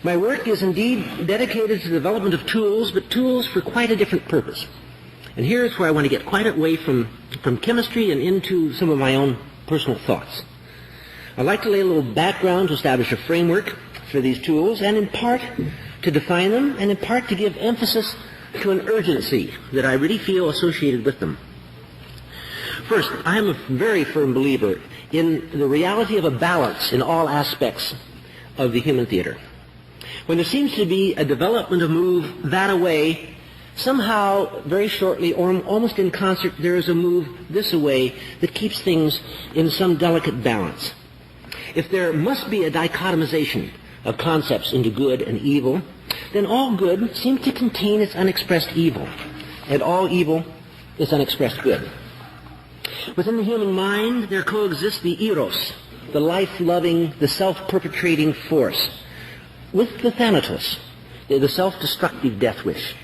My work is indeed dedicated to the development of tools, but tools for quite a different purpose. And here's where I want to get quite away from chemistry and into some of my own personal thoughts. I'd like to lay a little background to establish a framework for these tools, and in part to define them, and in part to give emphasis to an urgency that I really feel associated with them. First, I am a very firm believer in the reality of a balance in all aspects of the human theater. When there seems to be a development of move that way, somehow, very shortly, or almost in concert, there is a move this way that keeps things in some delicate balance. If there must be a dichotomization of concepts into good and evil, then all good seems to contain its unexpressed evil, and all evil is unexpressed good. Within the human mind, there coexists the eros, the life-loving, the self-perpetrating force, with the thanatos, the self-destructive death wish.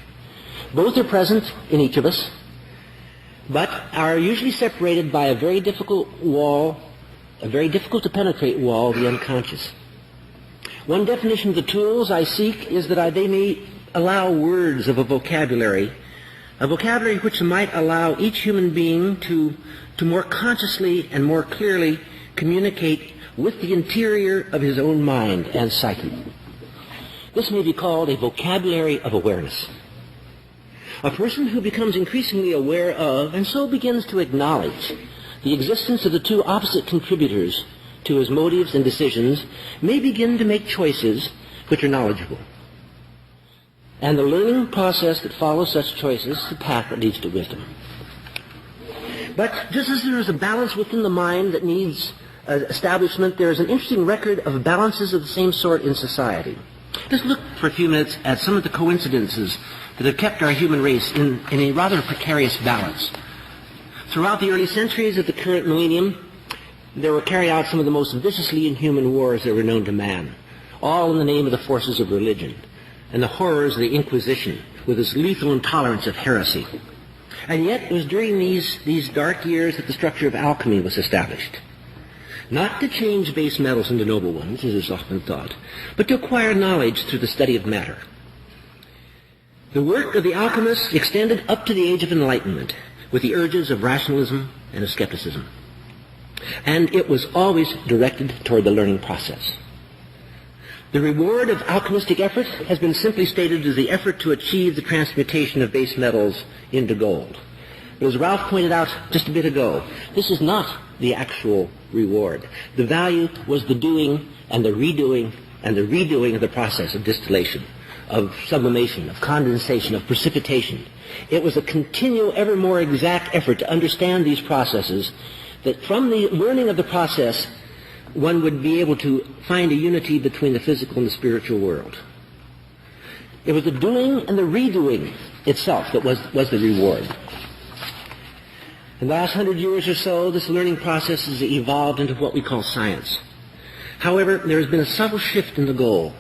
Both are present in each of us, but are usually separated by a very difficult wall, a very difficult to penetrate wall, the unconscious. One definition of the tools I seek is that they may allow words of a vocabulary which might allow each human being to more consciously and more clearly communicate with the interior of his own mind and psyche. This may be called a vocabulary of awareness. A person who becomes increasingly aware of, and so begins to acknowledge, the existence of the two opposite contributors to his motives and decisions may begin to make choices which are knowledgeable. And the learning process that follows such choices is the path that leads to wisdom. But just as there is a balance within the mind that needs establishment, there is an interesting record of balances of the same sort in society. Let's look for a few minutes at some of the coincidences that have kept our human race in a rather precarious balance. Throughout the early centuries of the current millennium, there were carried out some of the most viciously inhuman wars that were known to man, all in the name of the forces of religion and the horrors of the Inquisition with its lethal intolerance of heresy. And yet it was during these dark years that the structure of alchemy was established. Not to change base metals into noble ones, as is often thought, but to acquire knowledge through the study of matter. The work of the alchemists extended up to the age of enlightenment, with the urges of rationalism and of skepticism. And it was always directed toward the learning process. The reward of alchemistic effort has been simply stated as the effort to achieve the transmutation of base metals into gold. But as Ralph pointed out just a bit ago, this is not the actual reward. The value was the doing and the redoing of the process of distillation, of sublimation, of condensation, of precipitation. It was a continual, ever more exact effort to understand these processes, that from the learning of the process, one would be able to find a unity between the physical and the spiritual world. It was the doing and the redoing itself that was the reward. In the last 100 years or so, this learning process has evolved into what we call science. However, there has been a subtle shift in the goal,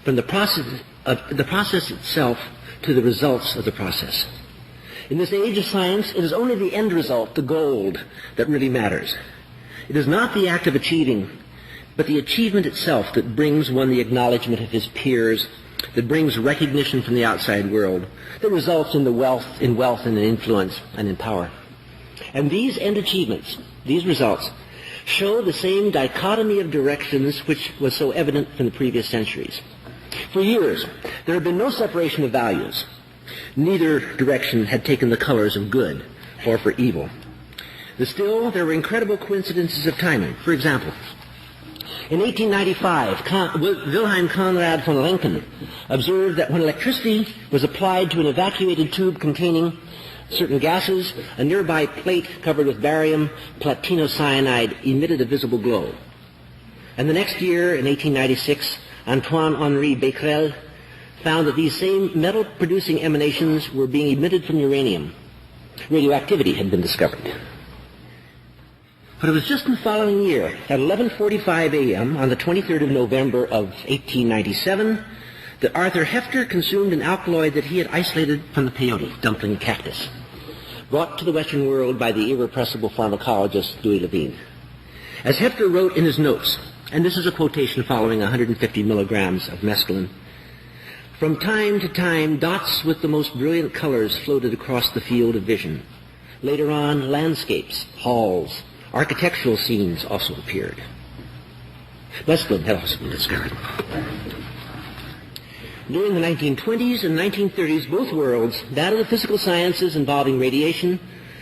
from the process itself to the results of the process. In this age of science, it is only the end result, the gold, that really matters. It is not the act of achieving, but the achievement itself that brings one the acknowledgement of his peers, that brings recognition from the outside world, that results in wealth and in influence and in power. And these end achievements, these results, show the same dichotomy of directions which was so evident from the previous centuries. For years, there had been no separation of values. Neither direction had taken the colors of good or for evil. Still, there were incredible coincidences of timing. For example, in 1895, Wilhelm Conrad von Lenken observed that when electricity was applied to an evacuated tube containing certain gases, a nearby plate covered with barium platinocyanide emitted a visible glow. And the next year, in 1896, Antoine-Henri Becquerel found that these same metal-producing emanations were being emitted from uranium. Radioactivity had been discovered. But it was just in the following year, at 11:45 a.m. on the 23rd of November of 1897, that Arthur Hefter consumed an alkaloid that he had isolated from the peyote, dumpling cactus, brought to the Western world by the irrepressible pharmacologist Louis Levine. As Hefter wrote in his notes, And this is a quotation following 150 milligrams of mescaline. "From time to time, dots with the most brilliant colors floated across the field of vision. Later on, landscapes, halls, architectural scenes also appeared." Mescaline had also been discovered. During the 1920s and 1930s, both worlds, that of the physical sciences involving radiation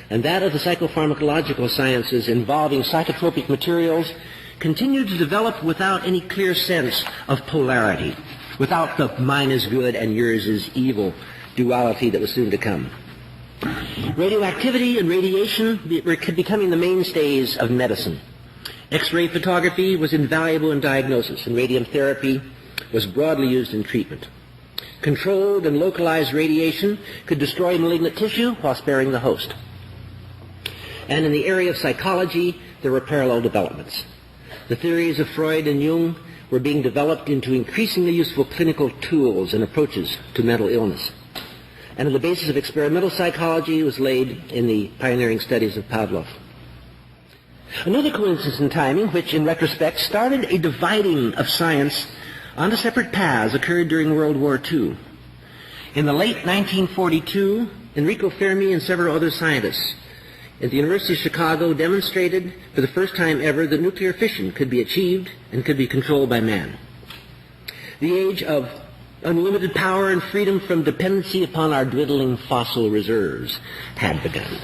and that of the psychopharmacological sciences involving psychotropic materials, continued to develop without any clear sense of polarity, without the mine is good and yours is evil duality that was soon to come. Radioactivity and radiation were becoming the mainstays of medicine. X-ray photography was invaluable in diagnosis, and radium therapy was broadly used in treatment. Controlled and localized radiation could destroy malignant tissue while sparing the host. And in the area of psychology, there were parallel developments. The theories of Freud and Jung were being developed into increasingly useful clinical tools and approaches to mental illness. And the basis of experimental psychology was laid in the pioneering studies of Pavlov. Another coincidence in timing, which in retrospect started a dividing of science onto separate paths, occurred during World War II. In the late 1942, Enrico Fermi and several other scientists at the University of Chicago demonstrated for the first time ever that nuclear fission could be achieved and could be controlled by man. The age of unlimited power and freedom from dependency upon our dwindling fossil reserves had begun.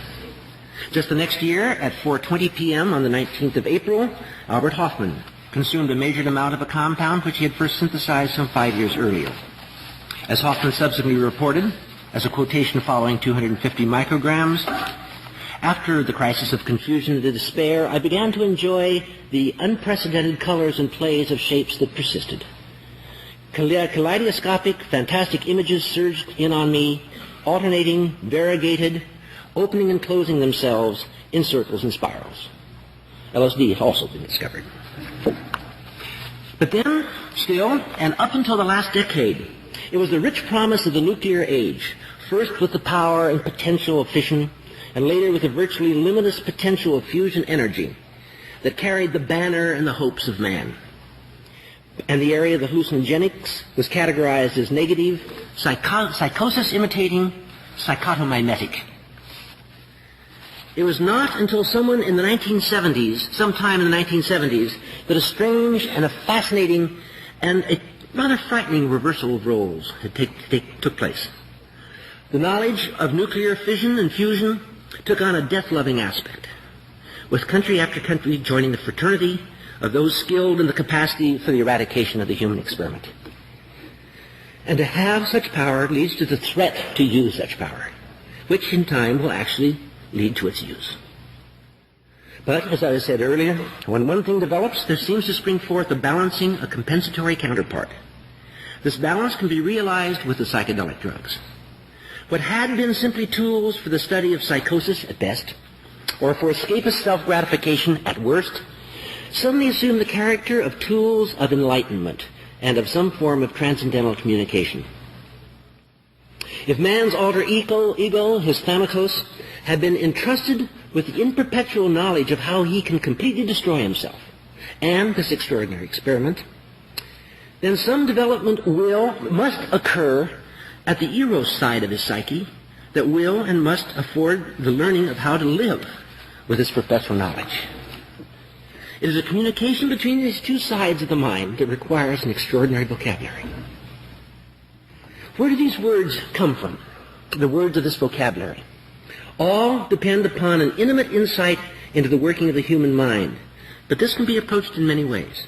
Just the next year, at 4:20 p.m. on the 19th of April, Albert Hofmann consumed a measured amount of a compound which he had first synthesized some 5 years earlier. As Hofmann subsequently reported, as a quotation following 250 micrograms, "After the crisis of confusion and despair, I began to enjoy the unprecedented colors and plays of shapes that persisted. Kaleidoscopic, fantastic images surged in on me, alternating, variegated, opening and closing themselves in circles and spirals." LSD had also been discovered. But then, still, and up until the last decade, it was the rich promise of the nuclear age, first with the power and potential of fission, and later with the virtually limitless potential of fusion energy, that carried the banner and the hopes of man. And the area of the hallucinogenics was categorized as negative, psychosis-imitating, psychotomimetic. It was not until sometime in the 1970s, that a strange and a fascinating and a rather frightening reversal of roles took place. The knowledge of nuclear fission and fusion took on a death-loving aspect, with country after country joining the fraternity of those skilled in the capacity for the eradication of the human experiment. And to have such power leads to the threat to use such power, which in time will actually lead to its use. But, as I said earlier, when one thing develops, there seems to spring forth a balancing, a compensatory counterpart. This balance can be realized with the psychedelic drugs. What had been simply tools for the study of psychosis at best, or for escapist self-gratification at worst, suddenly assume the character of tools of enlightenment and of some form of transcendental communication. If man's alter ego, his thanatos, had been entrusted with the imperpetual knowledge of how he can completely destroy himself and this extraordinary experiment, then some development must occur at the eros side of his psyche that will and must afford the learning of how to live with this perpetual knowledge. It is a communication between these two sides of the mind that requires an extraordinary vocabulary. Where do these words come from, the words of this vocabulary? All depend upon an intimate insight into the working of the human mind, but this can be approached in many ways.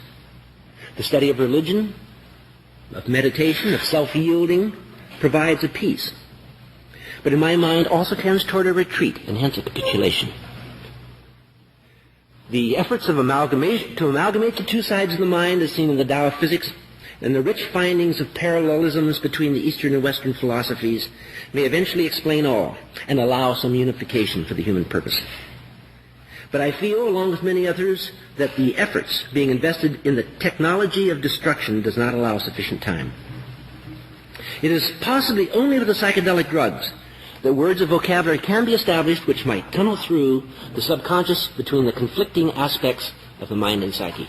The study of religion, of meditation, of self-yielding, provides a peace, but in my mind also tends toward a retreat and hence a capitulation. The efforts of to amalgamate the two sides of the mind as seen in the Tao of Physics and the rich findings of parallelisms between the Eastern and Western philosophies may eventually explain all and allow some unification for the human purpose. But I feel, along with many others, that the efforts being invested in the technology of destruction does not allow sufficient time. It is possibly only with the psychedelic drugs that words of vocabulary can be established which might tunnel through the subconscious between the conflicting aspects of the mind and psyche.